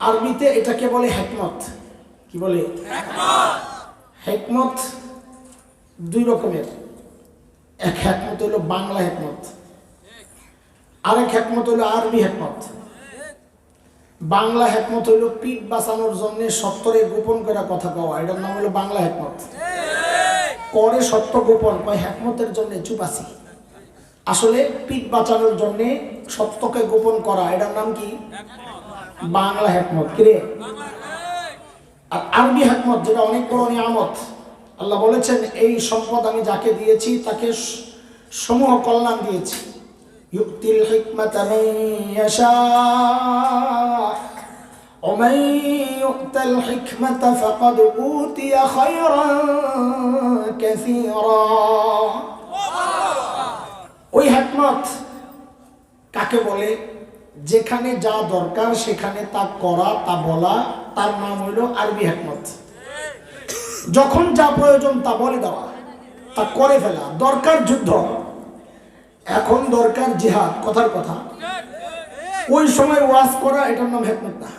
আরবিতে এটাকে বলে হিকমত। কি বলে? হিকমত দুই রকমের। এক হিকমত হলো বাংলা হিকমত, আরেক হিকমত হলো আরবি হিকমত। বাংলা হিকমত হলো পিঠ বাঁচানোর জন্য সত্যরে গোপন করে কথা কওয়া, এটার নাম হলো বাংলা হিকমত। করে সত্য গোপন, কয় হিকমতের জন্য চুপ আছি, আসলে পিঠ বাঁচানোর জন্য সত্যকে গোপন করা, এটার নাম কি? বাংলা হিকমত। কিরে? আর আরবি হিকমত যেটা অনেক বড় নিয়ামত। আল্লাহ বলেছেন এই সম্পদ আমি যাকে দিয়েছি তাকে সমূহ কল্যাণ দিয়েছি। ইউতিল হিকমাতা মান ইয়াশা ওয়া মান ইউতাল হিকমাতা ফাকাদ উতিয়া খায়রান কাসীরা। ওই হিকমত কাকে বলে? যেখানে যা দরকার সেখানে তা করা, তা বলা, তার নাম হইল আরবি হিকমত। যখন যা প্রয়োজন তা বলে দেওয়া, তা করে ফেলা। দরকার যুদ্ধ, এখন দরকার জিহাদ, কথার কথা। ওই সময় ওয়াজ করা, এটার নাম হিকমত না।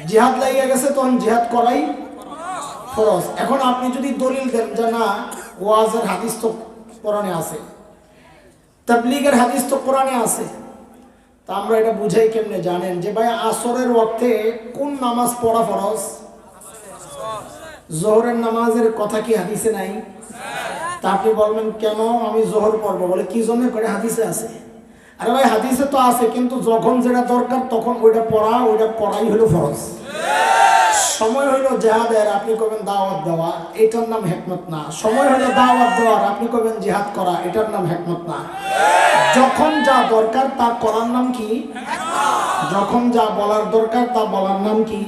জিহাদ লাগিয়ে গেছে, তখন জিহাদ করাই ফরজ। এখন আপনি যদি দলিল দেন যে না ওয়াজের হাদিস তো কোরআনে আছে, তাবলীগের হাদিস তো কোরআনে আছে, তা আমরা এটা বুঝাই কেমনে জানেন? যে ভাই আসরের ওয়াক্তে কোন নামাজ পড়া ফরজ? জোহরের নামাজের কথা কি হাদিসে নাই? তা আপনি বলবেন কেন আমি জোহর পড়বো? বলে কি জন্য করে? হাদিসে আছে। আরে ভাই হাদিসে তো আছে, কিন্তু যখন যেটা দরকার তখন ওইটা পড়া, ওইটা পড়াই হলো ফরজ। সময় হইলো জিহাদের, আপনি করবেন দাওয়াত দেওয়া, এটার নাম হিকমত না। সময় হইলো দাওয়াত দেওয়ার, আপনি করবেন জিহাদ করা, এটার নাম হিকমত না। যখন যা দরকার তা করার নাম কি? যখন যা বলার দরকার তা বলার নাম কি?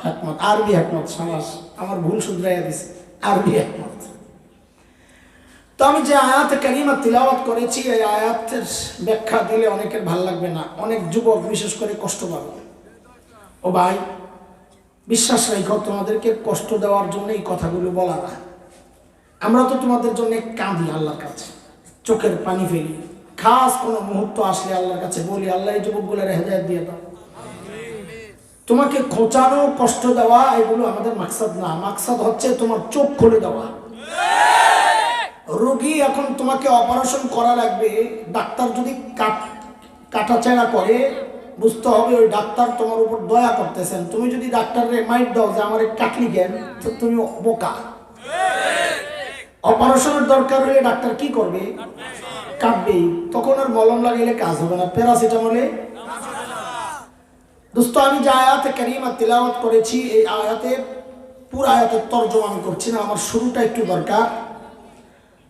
হিকমত। আরবি হিকমত। সাবাস, আমার ভুল শুধরাইয়া দিছে, আরবি হিকমত। তো আমি যে আয়াত কারিমা তিলাওয়াত করেছি, এই আয়াতের ব্যাখ্যা দিলে অনেকের ভাল লাগবে না, অনেক যুবক বিশেষ করে কষ্ট পাবে। ও ভাই বিশ্বাস রাখো, তোমাদেরকে কষ্ট দেওয়ার জন্য এই কথাগুলো বলা না। আমরা তো তোমাদের জন্য কাঁদি আল্লাহর কাছে, চোখের পানি ফেলি। খাস কোনো মুহূর্ত আসলে আল্লাহর কাছে বলি, আল্লাহ এই যুবকগুলোর হেদায়েত দিয়ে দাও। তোমাকে খোঁচানো, কষ্ট দেওয়া, এগুলো আমাদের মাকসাদ না। মাকসাদ হচ্ছে তোমার চোখ খুলে দেওয়া। রোগী এখন তোমাকে অপারেশন করা লাগবে, ডাক্তার যদি কাটাছেঁড়া করে, বুঝতে হবে ওই ডাক্তার তোমার উপর দয়া করতেছেন। তুমি যদি ডাক্তারের মাইট দাও যে আমার কাটলি কেন, তো তুমি বোকা। অপারেশনের দরকার হলে ডাক্তার কি করবে? কাটবেই। তখন আর মলম লাগাইলে কাজ হবে না, প্যারাসিটামলে। দোস্ত আমি যে আয়াতে কারিমা তিলাওয়াত করেছি, এই আয়াতে পুরো আয়াতের তরজমা আমি করছি না, আমার শুরুটা একটু দরকার।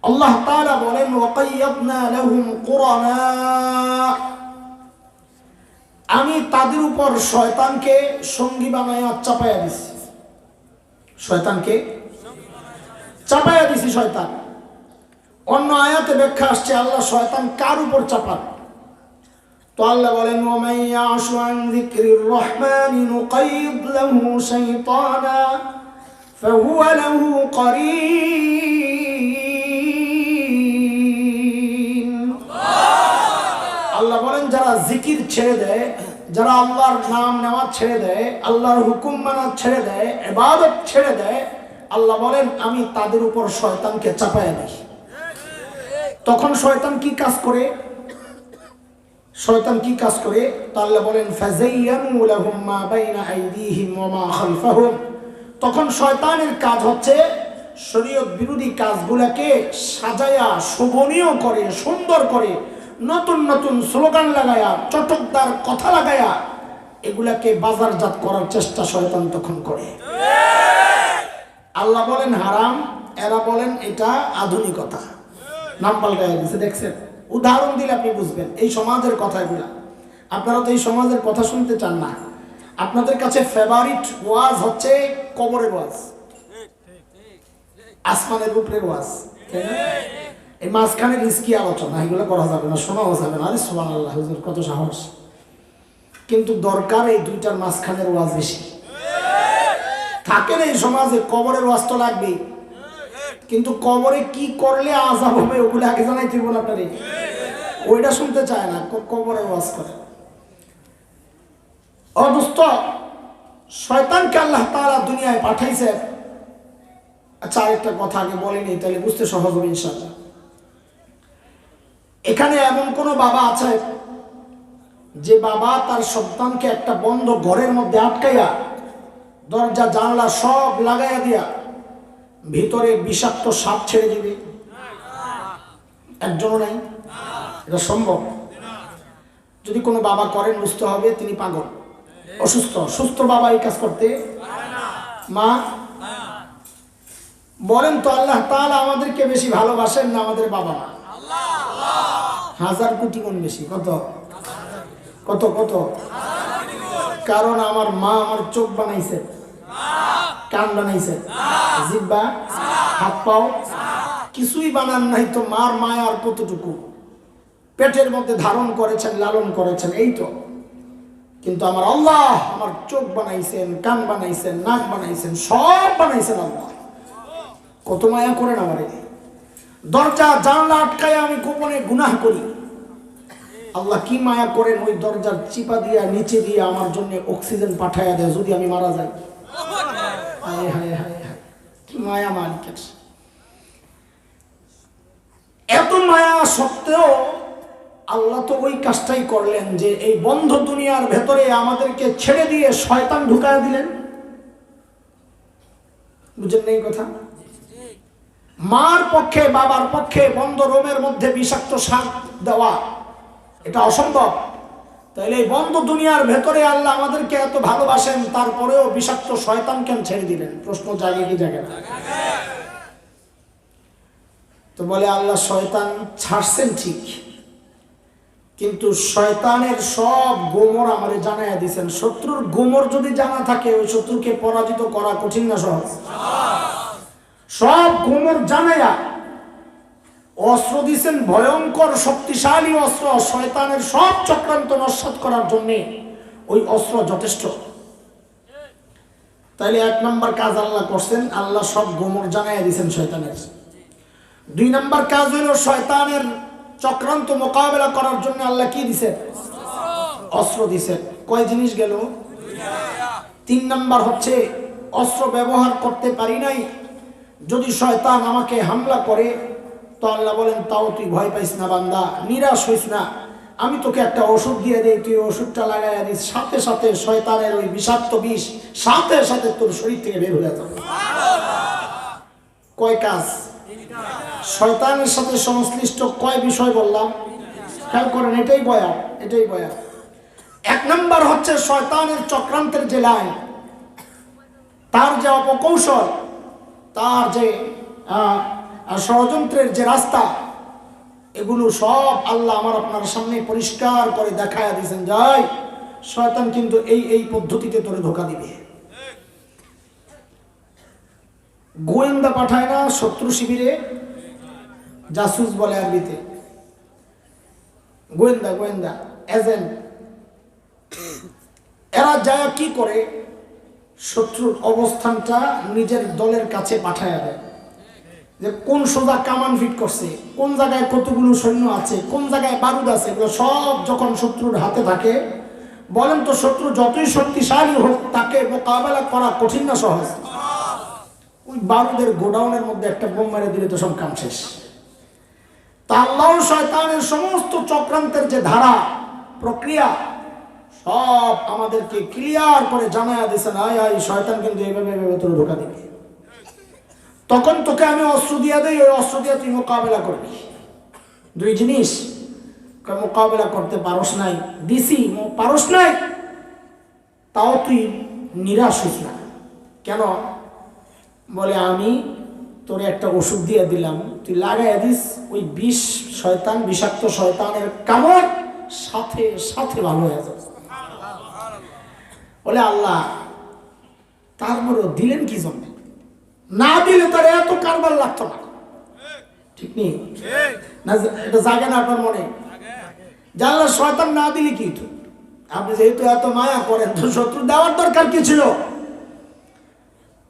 আল্লাহ তাআলা বলেন ওয়াকাইয়াবনা লাহুম কুরানা, আমি তাদের উপর শয়তানকে সঙ্গী বানায়া চাপায়া দিছি। শয়তানকে চাপায়া দিছি। শয়তান, অন্য আয়াতে ব্যাখ্যা আসছে আল্লাহ শয়তান কার উপর চাপান। তো আল্লাহ বলেন ওয়ামান ইয়াশু আন যিকরির রহমানি নুকাইয়িদ লাহু শাইতানা ফাহুয়া লাহু কারীন। আল্লাহ বলেন যারা জিকির ছেড়ে দেয়, যারা আল্লাহর নাম নেওয়া ছেড়ে দেয়, আল্লাহর হুকুম মানা ছেড়ে দেয়, ইবাদত ছেড়ে দেয়, আল্লাহ বলেন আমি তাদের উপর শয়তানকে চাপায়া দিই। তখন শয়তান কি কাজ করে? শয়তান কি কাজ করে? আল্লাহ বলেন ফাযায়্যানু লাহুম মা বাইনা আইদিহিম ওয়া মা খালফাহুম। তখন শয়তানের কাজ হচ্ছে শরীয়ত বিরোধী কাজগুলোকে সাজায়া শোভনীয় করে, সুন্দর করে, নতুন নতুন স্লোগান লাগায়া, চটকদার কথা লাগায়া এগুলাকে বাজারজাত করার চেষ্টা শয়তান তখন করে। আল্লাহ বলেন হারাম, এরা বলেন এটা আধুনিকতা, নাম পাল্টাইয়া দিচ্ছে। দেখছেন? উদাহরণ দিলে আপনি বুঝবেন এই সমাজের কথা এগুলা। আপনারা তো এই সমাজের কথা শুনতে চান না। আপনাদের কাছে ফেভারিট ওয়াজ হচ্ছে কবরের ওয়াজ, আসমানের উপরের ওয়াজ। এই মাঝখানে রিস্কি আলোচনা, এগুলো করা যাবে না, শোনাও যাবে না। আরে সুবহানাল্লাহ, হুজুর কত সাহস। কিন্তু দরকার এই দুইটার মাঝখানের ওয়াজ বেশি। থাকেন এই সমাজে কবরের ওয়াজ তো লাগবেই, কিন্তু কবরে কি করলে আযাব হবে ওগুলো আগে জানাই দিব না আপনারে। ওইটা শুনতে চায় না, কবরের ওয়াজ করে। অদুস্থ শয়তানকে আল্লাহ তাআলা দুনিয়ায় পাঠাইছে। আচ্ছা, আরেকটা কথা আগে বলিনি, তাহলে বুঝতে সহজ হবে ইনশাআল্লাহ। এখানে এমন কোন বাবা আছে যে বাবা তার সন্তানকে একটা বন্ধ ঘরের মধ্যে আটকাইয়া দরজা জানলা সব লাগাইয়া দিয়া ভিতরে বিষাক্ত সাপ ছেড়ে দিবে? একজনও নাই। এটা সম্ভব? যদি কোনো বাবা করেন বুঝতে হবে তিনি পাগল, অসুস্থ। সুস্থ বাবা এই কাজ করতে মা বলেন তো, আল্লাহ তাআলা আমাদেরকে বেশি ভালোবাসেন না আমাদের বাবা মা? হাজার কোটি গুণ বেশি। কত কত কত? কারণ আমার মা আমার চোখ বানাইছে, কান বানাইছে, জিহ্বা, হাত পাও, কিছুই বানান নাই তো মার মায়ার কতটুকু পেটের মধ্যে ধারণ করেছেন, লালন করেছেন, এই তো। কিন্তু আমার আল্লাহ আমার চোখ বানাইছেন, কান বানাইছেন, নাক বানাইছেন, সব বানাইছেন আল্লাহ। কত মায়া করেন আমারে। দরজা জানলা আটকায় আমি গোপনে গুনাহ করি, আল্লাহ কি মায়া করেন, ওই দরজার চিপা দিয়া নিচে দিয়ে আমার জন্য অক্সিজেন পাঠাইয়া দেয় যদি আমি মারা যাই। হায় হায় হায় হায়, কি মায়া মালিকের। এত মায়া সত্ত্বেও আল্লাহ তো ওই কাজটাই করলেন যে এই বন্ধ দুনিয়ার ভেতরে আমাদেরকে ছেড়ে দিয়ে শয়তান ঢুকায় দিলেন। বুঝেন না এই কথা? মার পক্ষে বাবার পক্ষে বন্ধ রুমের মধ্যে বিষাক্ত সাপ দেওয়া এটা অসম্ভব। তাইলে এই বন্ধ দুনিয়ার ভেতরে আল্লাহ আমাদেরকে এত ভালোবাসেন, তারপরেও বিষাক্ত শয়তান কেন ছেড়ে দিলেন? প্রশ্ন জাগে কি জাগে না? তো বলে আল্লাহ শয়তান ছাড়ছেন ঠিক, কিন্তু শয়তানের সব গোমর আমারে জানাইয়া দিয়েছেন। শত্রুর গোমর যদি জানা থাকে ওই শত্রুকে পরাজিত করা কঠিন না সহজ? সব গোমর জানাইয়া অস্ত্র দিয়েছেন, ভয়ঙ্কর শক্তিশালী অস্ত্র। শয়তানের সব চক্রান্ত নস্যাৎ করার জন্য ওই অস্ত্র যথেষ্ট। তাইলে এক নম্বর কাজ আল্লাহ করছেন, আল্লাহ সব গোমর জানাইয়া দিয়েছেন শয়তানের। দুই নম্বর কাজ হইল শয়তানের চক্রান্ত মোকাবেলা করার জন্য আল্লাহ কি দিছেন? অস্ত্র দিছেন। কয় জিনিস গেল? তিন নম্বর হচ্ছে অস্ত্র ব্যবহার করতে পারি নাই, যদি শয়তান আমাকে হামলা করে তো আল্লাহ বলেন তাও তুই ভয় পাইস না বান্দা, নিরাশ হইস না, আমি তোকে একটা ওষুধ দিয়ে দেই, তুই ওষুধটা লাগাইয়া দিস, সাথে সাথে শয়তানের ওই বিষাক্ত বিষ সাথে সাথে তোর শরীর থেকে বের হয়ে যাবে। কয় কাজ? শয়তানের সাথে সংশ্লিষ্ট কয় বিষয় বললাম খেয়াল করেন, এটাই বয়া, এটাই বয়া। এক নম্বর হচ্ছে শয়তানের চক্রান্তের যে লাইন, তার যে অপকৌশল, তার যে ষড়যন্ত্রের যে রাস্তা, এগুলো সব আল্লাহ আমার আপনার সামনে পরিষ্কার করে দেখায়া দিয়েছেন। যাই শয়তান কিন্তু এই এই পদ্ধতিতে তোরে ধোঁকা দিবে। গোয়েন্দা পাঠায় না শত্রু শিবিরে, জাসুস বলে আরবিতে, গোয়েন্দা গোয়েন্দা এজেন্ট। এরা যায় কি করে, শত্রুর অবস্থানটা নিজের দলের কাছে পাঠায় দেয়, যে কোন সোজা কামান ফিট করছে, কোন জায়গায় কতগুলো সৈন্য আছে, কোন জায়গায় বারুদ আছে, এগুলো সব যখন শত্রুর হাতে থাকে, বলেন তো শত্রু যতই শক্তিশালী হোক তাকে মোকাবেলা করা কঠিন না সহজ? ওই বারুদের গোডাউনের মধ্যে একটা বোম মেরে দিলে তো সব কাম শেষ। তা আল্লাহ শয়তানের সমস্ত চক্রান্তের যে ধারা প্রক্রিয়া সব আমাদেরকে ক্লিয়ার করে জানায়া দিয়েছেন, আয় আয় শয়তান কিন্তু এইভাবে এইভাবে তোর ঢোকা দিবে। তখন তোকে আমি অস্ত্র দিয়ে দেই, ওই অস্ত্র দিয়ে তুই মোকাবেলা করবি। দুই জিনিস, মোকাবেলা করতে পারস নাই, দিছি পারস নাই, তাও তুই নিরাশ হইস না। কেন? বলে আমি তোরে একটা ওষুধ দিয়ে দিলাম, তুই লাগাইয়া দিস, ওই বিষ শয়তান, বিষাক্ত শয়তানের কামড় সাথে সাথে ভালো হয়ে যাবে। বলে আল্লাহ তারপরেও দিলেন কি জন্য? না দিলে তার এত কারবার লাগতো না। ঠিক নেই না? এটা জাগে না আপনার মনে? জানলা শয়তান না দিলে কি তো, আপনি যেহেতু এত মায়া করেন তো শত্রু দেওয়ার দরকার কি ছিল?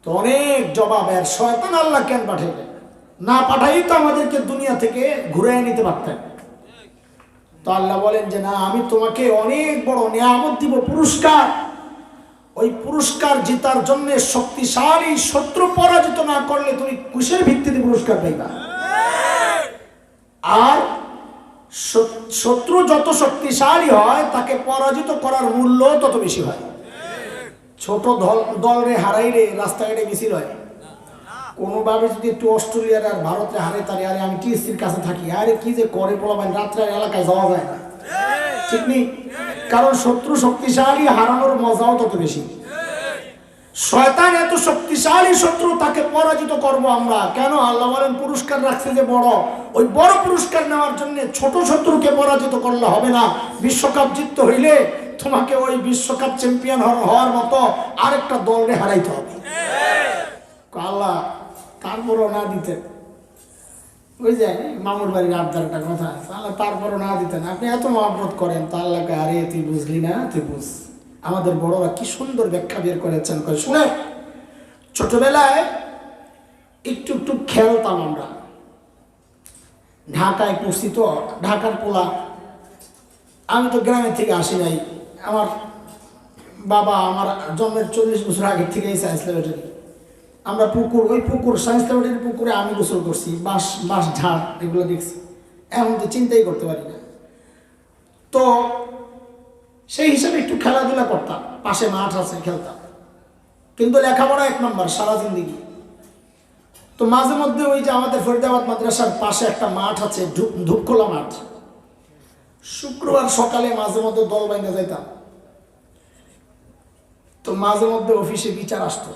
তো অনেক জবাবের শয়তান আল্লাহ কেন পাঠাইবে? না পাঠাই তো আমাদেরকে দুনিয়া থেকে ঘুরে নিতে পারতেন। তো আল্লাহ বলেন যে না, আমি তোমাকে অনেক বড় নিয়ামত দিব, পুরস্কার। ওই পুরস্কার জেতার জন্য শক্তিশালী শত্রু পরাজিত না করলে তুমি কিসের ভিত্তিতে পুরস্কার পাইবা? আর শত্রু যত শক্তিশালী হয় তাকে পরাজিত করার মূল্য তত বেশি হয়। ছোট দলরে হারাইলে রাস্তাঘাটে মিছিল হয়। কোনোভাবে যদি একটু অস্ট্রেলিয়ার আর ভারতে হারে তারে, আরে আমি টিএসসির কাছে থাকি, আরে কি যে করে বলবেন, রাত্রে এলাকায় যাওয়া যায় না, ঠিক নেই? কারণ শত্রু শক্তিশালী, হারানোর মজাও তত বেশি। শয়তান এত শক্তিশালী শত্রু, তাকে পরাজিত করব আমরা কেন? আল্লাহ বলেন পুরস্কার রাখছে যে বড়, ওই বড় পুরস্কার নেওয়ার জন্য ছোট শত্রুকে পরাজিত করলে হবে না। বিশ্বকাপ জিততে হইলে তোমাকে ওই বিশ্বকাপ চ্যাম্পিয়ন হওয়ার মতো আরেকটা দলরে হারাইতে হবে। আল্লাহ তারপরও না দিতেন, ওই যে মামুর বাড়ির আবদার একটা কথা আছে, আল্লাহ তারপরও না দিতেন। আপনি এত মহব্বত করেন তা আল্লাহকে, আরে তুই বুঝলি না, তুই বুঝ। আমাদের বড়রা কি সুন্দর ব্যাখ্যা বের করেছেন, শুনে ছোটবেলায় একটু একটু খেলতাম আমরা, ঢাকায় পড়ছি তো, ঢাকার পোলা। আমি তো গ্রামের থেকে আসি নাই, আমার বাবা আমার জন্মের 40 বছর আগের থেকেই সায়েন্স ল্যাবরেটরি। আমরা পুকুর, ওই পুকুর সায়েন্স ল্যাবরেটরির পুকুরে আমি গোসল করছি, বাঁশ ঝাড় এগুলো দেখছি, এমন তো চিন্তাই করতে পারি না। তো সেই হিসাবে একটু খেলাধুলা করতাম, পাশে মাঠ আছে খেলতাম, কিন্তু লেখাপড়া 1 নম্বর সারা জিন্দিগি। তো মাঝে মধ্যে ওই যে আমাদের ফরিদাবাদ মাদ্রাসার পাশে একটা মাঠ আছে, ধূপখোলা মাঠ, শুক্রবার সকালে মাঝে মধ্যে দল বাইন্দা যাইতাম। তো মাঝে মধ্যে অফিসে বিচার আসতো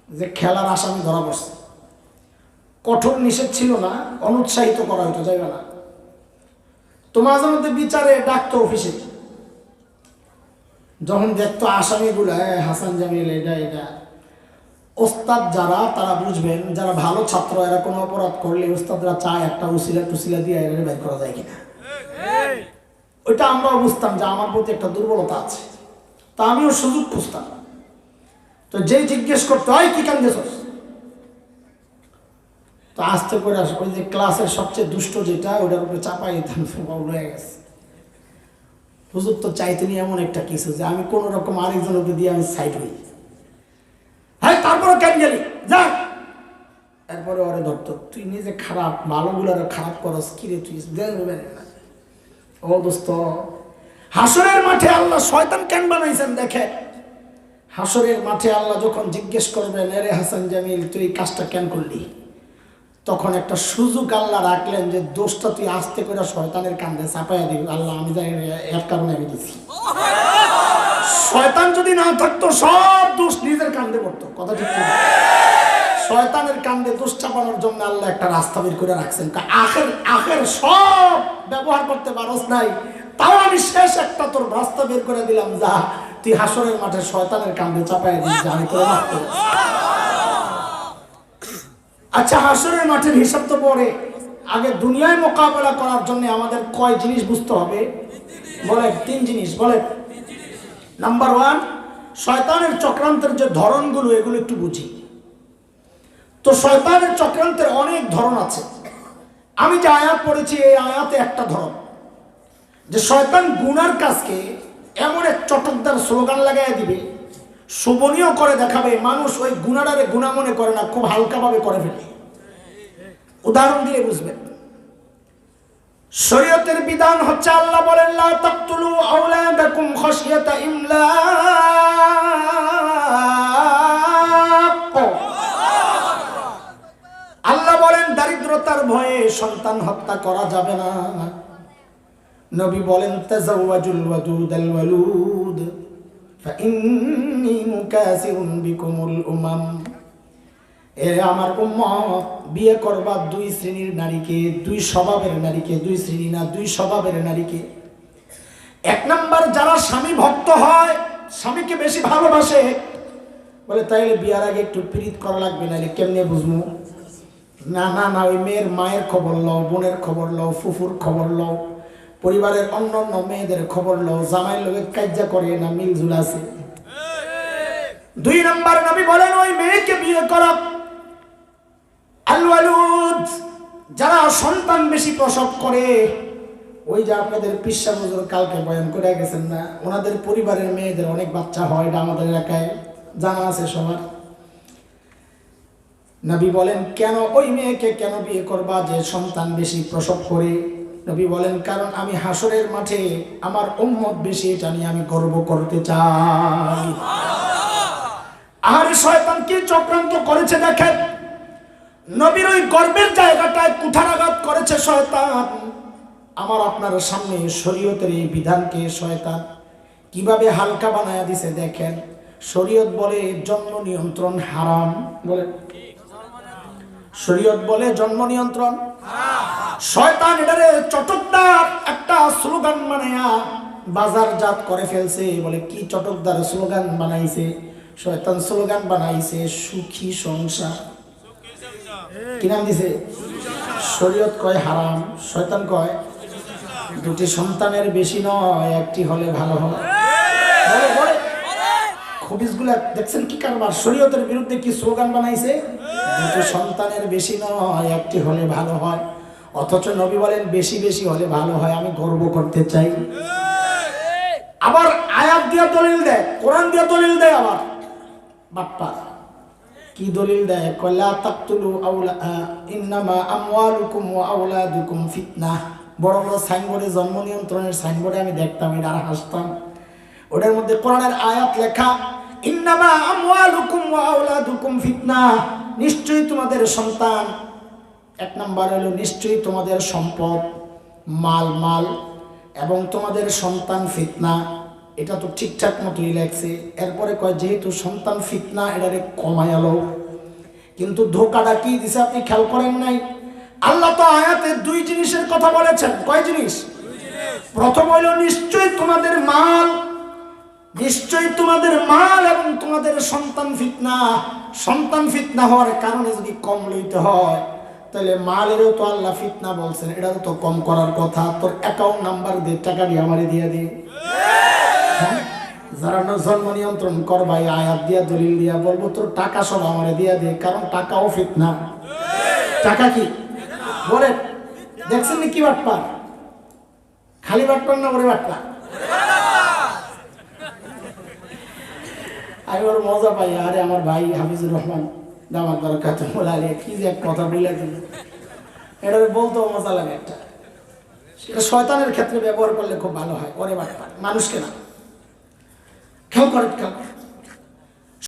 যে খেলার আসামি ধরা পড়ছে। কঠোর নিষেধ ছিল না, অনুৎসাহিত করা হতো, যাইবে না। তো মাঝে মধ্যে বিচারে ডাকতো অফিসে, যখন দেখতো আসামিগুলা হাসান জামিল এটা ওস্তাদ যারা, তারা বুঝবেন, যারা ভালো ছাত্র, এরা কোনো অপরাধ করলে ওস্তাদরা চায় একটা উসিলা টুসিলা দিয়ে এরা বের করা যায় কিনা। ওইটা আমরাও বুঝতাম যে আমার প্রতি একটা দুর্বলতা আছে, তা আমিও সুযোগ খুঁজতাম। তো যেই জিজ্ঞেস করতে হয় কি কান দেশ, তো আস্তে করে ওই যে ক্লাসের সবচেয়ে দুষ্ট যেটা, ওটার উপরে চাপাই হয়ে গেছে। হুজুর তো চাইতেনি এমন একটা কিছু যে আমি কোন রকম আরেকজনকে দিয়ে আমি সাইড হই, হ্যাঁ তারপরে কেন গেলি যা, এরপরে ওরে ধরতো, তুই নিজে খারাপ, ভালোগুলো খারাপ করস, কিরে তুই না। ও দোস্ত, হাসরের মাঠে আল্লাহ শয়তান কেন বানাইছেন দেখে। হাসরের মাঠে আল্লাহ যখন জিজ্ঞেস করবেন, এরে হাসান জামিল তুই কাজটা কেন করলি, তখন একটা সুযোগ আল্লাহ রাখলেন যে দোষটা তুই আস্তে করে শয়তানের কান্দে চাপাইয়া দিবি। আল্লাহ আমি জানি এর কারণে আমি দিচ্ছি। শয়তান যদি না থাকতো সব দোষ নিজের কান্দে পড়তো, কথা ঠিক না? শয়তানের কান্দে দোষ চাপানোর জন্য আল্লাহ একটা রাস্তা বের করে রাখছেন। আখের সব ব্যবহার করতে পারস নাই, তাও আমি শেষ একটা তোর রাস্তা বের করে দিলাম, যা তুই হাসরের মাঠে শয়তানের কান্দে চাপাইয়া দিস, আমি তোর মাফ করে। আচ্ছা, হাসরের মাঠের হিসাব তো পরে, আগে দুনিয়ায় মোকাবেলা করার জন্য আমাদের কয় জিনিস বুঝতে হবে? বলে 3 জিনিস। বলে নাম্বার 1, শয়তানের চক্রান্তের যে ধরনগুলো, এগুলো একটু বুঝি। তো শয়তানের চক্রান্তের অনেক ধরন আছে। আমি যে আয়াত পড়েছি, এই আয়াতে একটা ধরন, যে শয়তান গুনার কাজকে এমন এক চটকদার স্লোগান লাগাইয়া দিবে, শোভনীয় করে দেখাবে, মানুষ ওই গুনাটারে গুনাহ মনে করে না, খুব হালকাভাবে করে ফেলে। উদাহরণ দিয়ে বুঝবেন। শরীয়তের বিধান হচ্ছে, আল্লাহ বলেন লা তাকতুলু আওলাদাকুম খাশিয়াতা ইমলাক। আল্লাহ বলেন দারিদ্রতার ভয়ে সন্তান হত্যা করা যাবে না। নবী বলেন তাজাওয়াজুল ওয়াদুদাল ওয়ালুদ ফাইন্নী মুকাসিরুন বিকুমুল উমাম। এ আমার উম্মত, বিয়ে করবা 2 শ্রেণীর নারীকে, 2 স্বভাবের নারীকে, 2 শ্রেণী না 2 স্বভাবের নারীকে। 1 নাম্বার যারা স্বামী ভক্ত হয়, স্বামীকে বেশি ভালোবাসে, বলে তাইলে বিয়ার আগে একটু প্রীত করা লাগবে, নাইলে কেমনে বুঝবো? না না না, ওই মেয়ের মায়ের খবর লও, বোনের খবর লও, ফুফুর খবর লও, পরিবারের অন্যান্য মেয়েদের খবর লও, জামাইয়ের লোকের কাজ্জা করে না মিলঝুল আছে। 2 নাম্বার নবী বলেন ওই মেয়েকে বিয়ে করা। আল ওয়ালুদ, যারা সন্তান বেশি প্রসব করে, ওই যে আপনাদের পিসা হুজুর কালকে বয়ান করে গেছেন না, ওনাদের পরিবারের মেয়েদের অনেক বাচ্চা হয়, এটা আমাদের এলাকায় জানা আছে সবার। নবী বলেন কেন ওই মেয়েকে কেন বিয়ে করবা যে সন্তান বেশি প্রসব করে? নবী বলেন কারণ আমি হাসরের মাঠে আমার উম্মত বেশি, এটা নিয়ে আমি গর্ব করতে চাই। আর শয়তান কি চক্রান্ত করেছে দেখেন, নবীর ওই গর্বের জায়গাটায় কুঠারাঘাত করেছে শয়তান। আমার আপনার সামনে শরীয়তের এই বিধানকে শয়তান কিভাবে হালকা বানায়া দিছে দেখেন। শরীয়ত বলে জন্ম নিয়ন্ত্রণ হারাম, বলে শরীয়ত বলে জন্ম নিয়ন্ত্রণ। শয়তান এটারে চটকদার একটা স্লোগান বানায়া বাজারজাত করে ফেলছে। বলে কি চটকদার স্লোগান বানাইছে? শয়তান স্লোগান বানাইছে সুখী সংসার। কি নাম দিছে? শরীয়ত কয় হারাম, শয়তান কয় দুটি সন্তানের বেশি নয়, একটি হলে ভালো হয়। বলে বলে খবিসগুলা দেখছেন কি কারবার, শরীয়তের বিরুদ্ধে কি স্লোগান বানাইছে? দুটি সন্তানের বেশি নয়, একটি হলে ভালো হয়। অথচ নবী বলেন বেশি বেশি হলে ভালো হয়, আমি গর্ব করতে চাই। আবার আয়াত দিয়া দলিল দেয়, কোরআন দিয়া দলিল দেয়। আবার বাপ্পা কি দলিল দেয়? কলা তাকতুলু আওলা ইন্নামা আমওয়ালুকুম ওয়া আওলাদুকুম ফিতনাহ। বড় বড় সাইনবোর্ডে জন্ম নিয়ন্ত্রণের সাইনবোর্ডে আমি দেখতাম, এটা আর হাসতাম। ওটার মধ্যে কোরআনের আয়াত লেখা, ইন্নামা আমওয়ালুকুম ওয়া আওলাদুকুম ফিতনাহ, নিশ্চয়ই তোমাদের সন্তান, এক নাম্বার হলো নিশ্চয়ই তোমাদের সম্পদ মাল এবং তোমাদের সন্তান ফিতনা। এটা তো ঠিকঠাক মতোই লেখছে। এরপরে কয় যেহেতু সন্তান ফিতনা, এটারে কমায়ালো। কিন্তু ধোকাটা কি দিছে আপনি খেয়াল করেন নাই? আল্লাহ তো আয়াতে দুই জিনিসের কথা বলেছেন। কয় জিনিস? প্রথম হইল নিশ্চয়ই তোমাদের মাল, নিশ্চয়ই তোমাদের মাল এবং তোমাদের সন্তান ফিতনা। সন্তান ফিতনা হওয়ার কারণে যদি কম লইতে হয়, তাহলে মালেরও তো আল্লাহ ফিতনা বলছেন, এটারও তো কম করার কথা। তোর অ্যাকাউন্ট নাম্বার দিয়ে টাকা দিয়ে আমারে দিয়ে দিই। যারা জন্ম নিয়ন্ত্রণ করবাই আয়াত দিয়া দলিল দিয়া বলবো তোর টাকা সব আমারে দিয়া দে, কারণ টাকাও ফিতনা। টাকা কি বলে দেখছেন কি বাটপার? খালি বাটপার না, ওরে বাটপার। আমি ওর মজা পাই। আরে আমার ভাই হাফিজুর রহমান দামাত বারাকাতুহু বলে কি যে এক কথা বলে দিল, এটা বলতেও মজা লাগে। একটা সেটা শয়তানের ক্ষেত্রে ব্যবহার করলে খুব ভালো হয়। ওরে বাটপার, মানুষকে না। খেয়াল করে খেয়াল করে